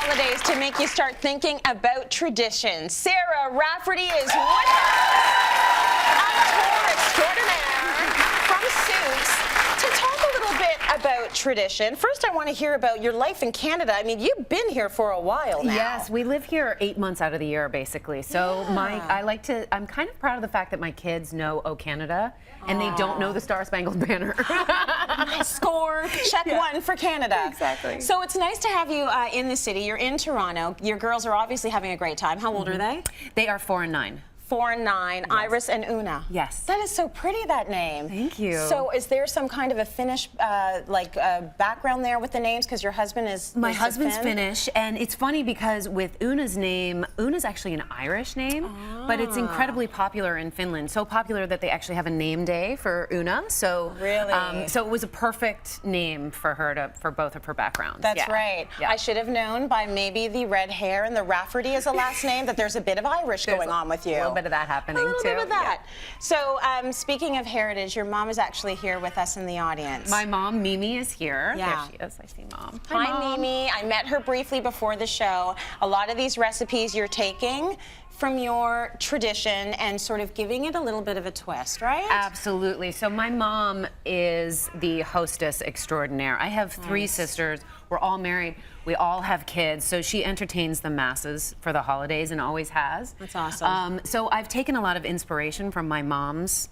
holidays to make you start thinking about tradition. Sarah Rafferty is with us, a tour extraordinaire from Suits, to talk a little bit about tradition. First, I want to hear about your life in Canada. I mean, you've been here for a while now. Yes, we live here 8 months out of the year, basically. So I'm kind of proud of the fact that my kids know "Oh Canada," and they don't know the Star Spangled Banner. Score, check one for Canada. Exactly. So it's nice to have you in the city. You're in Toronto. Your girls are obviously having a great time. How old are they? They are 4 and 9. 4 and 9, yes. Iris and Una. Yes. That is so pretty, that name. Thank you. So is there some kind of a Finnish background there with the names? Because your husband is My husband's Finnish, and it's funny because with Una's name, Una's actually an Irish name, but it's incredibly popular in Finland. So popular that they actually have a name day for Una. So really, so it was a perfect name for her for both of her backgrounds. That's right. Yeah. I should have known by maybe the red hair and the Rafferty as a last name that there's a bit of Irish going on with you. Bit of that happening too. A little bit of that. Yeah. So speaking of heritage, your mom is actually here with us in the audience. My mom, Mimi, is here. Yeah. There she is. I see Mom. Hi, Mom. Mimi. I met her briefly before the show. A lot of these recipes you're taking from your tradition and sort of giving it a little bit of a twist, right? Absolutely. So my mom is the hostess extraordinaire. I have 3 sisters. We're all married. We all have kids. So she entertains the masses for the holidays and always has. That's awesome. So I've taken a lot of inspiration from my mom's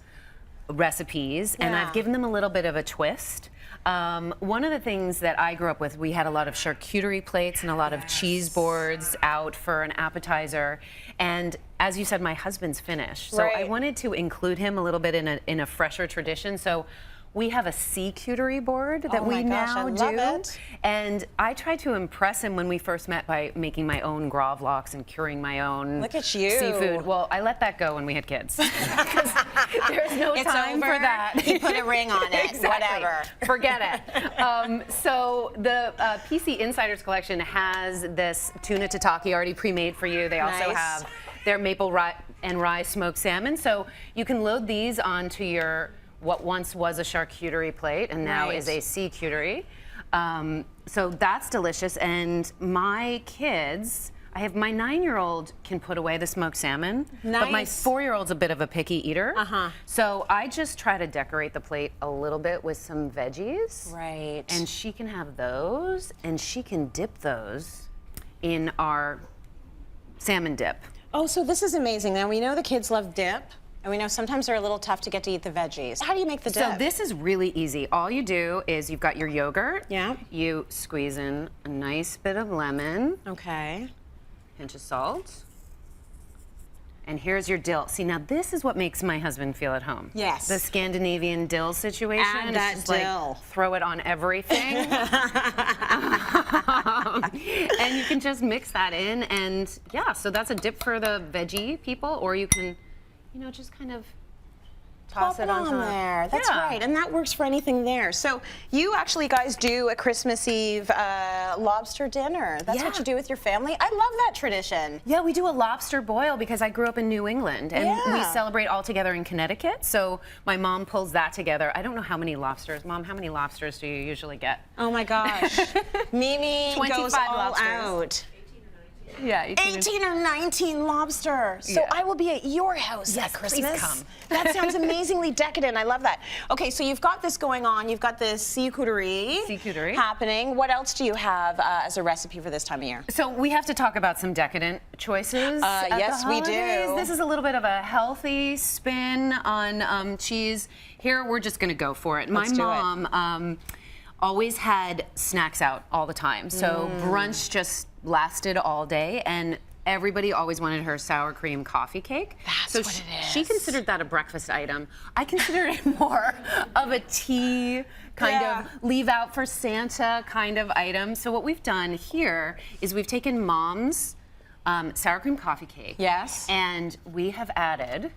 recipes, and I've given them a little bit of a twist. One of the things that I grew up with, we had a lot of charcuterie plates and a lot of cheese boards out for an appetizer. And as you said, my husband's Finnish, so I wanted to include him a little bit in a fresher tradition. So we have a sea-cuterie board that we now do. And I tried to impress him when we first met by making my own gravlax and curing my own seafood. Well, I let that go when we had kids. Because there's no time for that. He put a ring on it, exactly. Whatever. Forget it. So the PC Insiders collection has this tuna tataki already pre-made for you. They also have their maple and rye smoked salmon. So you can load these onto your what once was a charcuterie plate and now is a sea-cuterie. So that's delicious. And my kids, I have my 9-year-old can put away the smoked salmon, but my 4-year-old's a bit of a picky eater. So I just try to decorate the plate a little bit with some veggies. Right. And she can have those, and she can dip those in our salmon dip. Oh, so this is amazing. Now, we know the kids love dip. And we know sometimes they're a little tough to get to eat the veggies. How do you make the dip? So this is really easy. All you do is you've got your yogurt. Yeah. You squeeze in a nice bit of lemon. Okay. Pinch of salt. And here's your dill. See, now this is what makes my husband feel at home. Yes. The Scandinavian dill situation. Add that just dill. Like, throw it on everything. And you can just mix that in. And yeah, so that's a dip for the veggie people, or you can, you know, just kind of toss it on there. That's right, and that works for anything there. So you actually guys do a Christmas Eve lobster dinner. That's what you do with your family. I love that tradition. Yeah, we do a lobster boil because I grew up in New England, and we celebrate all together in Connecticut. So my mom pulls that together. I don't know how many lobsters. Mom, how many lobsters do you usually get? Oh my gosh. Mimi goes all out. Yeah, 18 or 19 lobster. So I will be at your house at Christmas. Please come. That sounds amazingly decadent. I love that. Okay, so you've got this going on. You've got this sea-cuterie happening. What else do you have as a recipe for this time of year? So we have to talk about some decadent choices. Yes, we do. This is a little bit of a healthy spin on cheese. Here, we're just going to go for it. Let's My mom always had snacks out all the time. So brunch just lasted all day, and everybody always wanted her sour cream coffee cake. That's so what it is. She considered that a breakfast item. I consider it more of a tea kind of leave out for Santa kind of item. So what we've done here is we've taken Mom's sour cream coffee cake. Yes. And we have added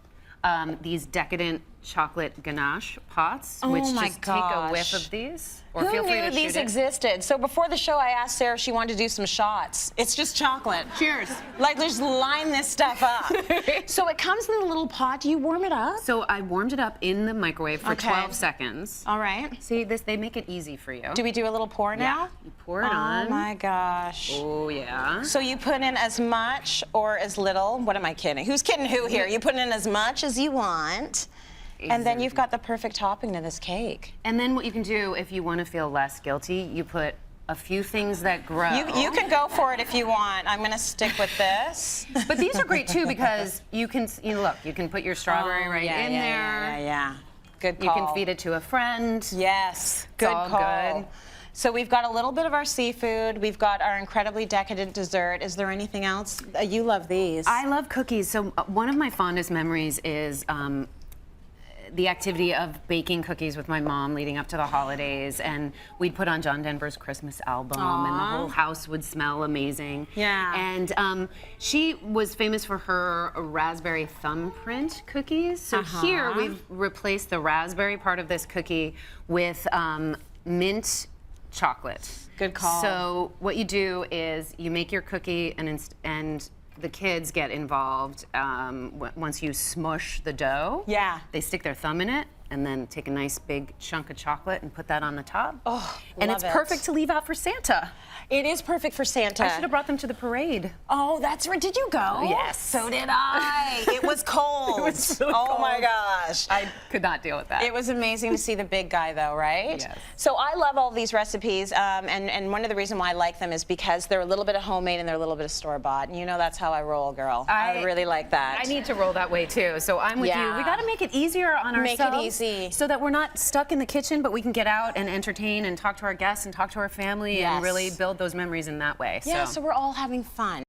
these decadent chocolate ganache pots, Oh which my just take a whiff gosh. of these. Or Who feel free knew to these shoot it. existed? So before the show, I asked Sarah if she wanted to do some shots. It's just chocolate. Cheers. Like, just line this stuff up. So it comes in a little pot. Do you warm it up? So I warmed it up in the microwave for Okay. 12 seconds. All right. See, they make it easy for you. Do we do a little pour now? Yeah. You pour it on. Oh my gosh. Oh, yeah. So you put in as much or as little? What am I kidding? Who's kidding who here? You put in as much as you want. And then you've got the perfect topping to this cake. And then what you can do, if you want to feel less guilty, you put a few things that grow. You can go for it if you want. I'm going to stick with this. But these are great too because you can, look, you can put your strawberry right in there. Yeah. Good You call. can feed it to a friend. Yes. Good all call. good. So we've got a little bit of our seafood. We've got our incredibly decadent dessert. Is there anything else? You love these. I love cookies. So one of my fondest memories is the activity of baking cookies with my mom leading up to the holidays, and we'd put on John Denver's Christmas album, and the whole house would smell amazing. Yeah. And she was famous for her raspberry thumbprint cookies. So here we've replaced the raspberry part of this cookie with mint chocolate. Good call. So what you do is you make your cookie, and the kids get involved once you smush the dough. Yeah. They stick their thumb in it and then take a nice big chunk of chocolate and put that on the top. Oh, and love it's perfect to leave out for Santa. It is perfect for Santa. I should have brought them to the parade. Oh, that's right. Did you go? Yes. So did I. It was cold. It was so oh cold. my gosh. I could not deal with that. It was amazing to see the big guy, though, right? Yes. So I love all these recipes, and one of the reasons why I like them is because they're a little bit of homemade and they're a little bit of store-bought. And you know that's how I roll, girl. I really like that. I need to roll that way too. So I'm with you. Yeah. We got to make it easier on Make ourselves. it easy. So that we're not stuck in the kitchen, but we can get out and entertain and talk to our guests and talk to our family Yes. and really build those memories in that way. Yeah, so we're all having fun.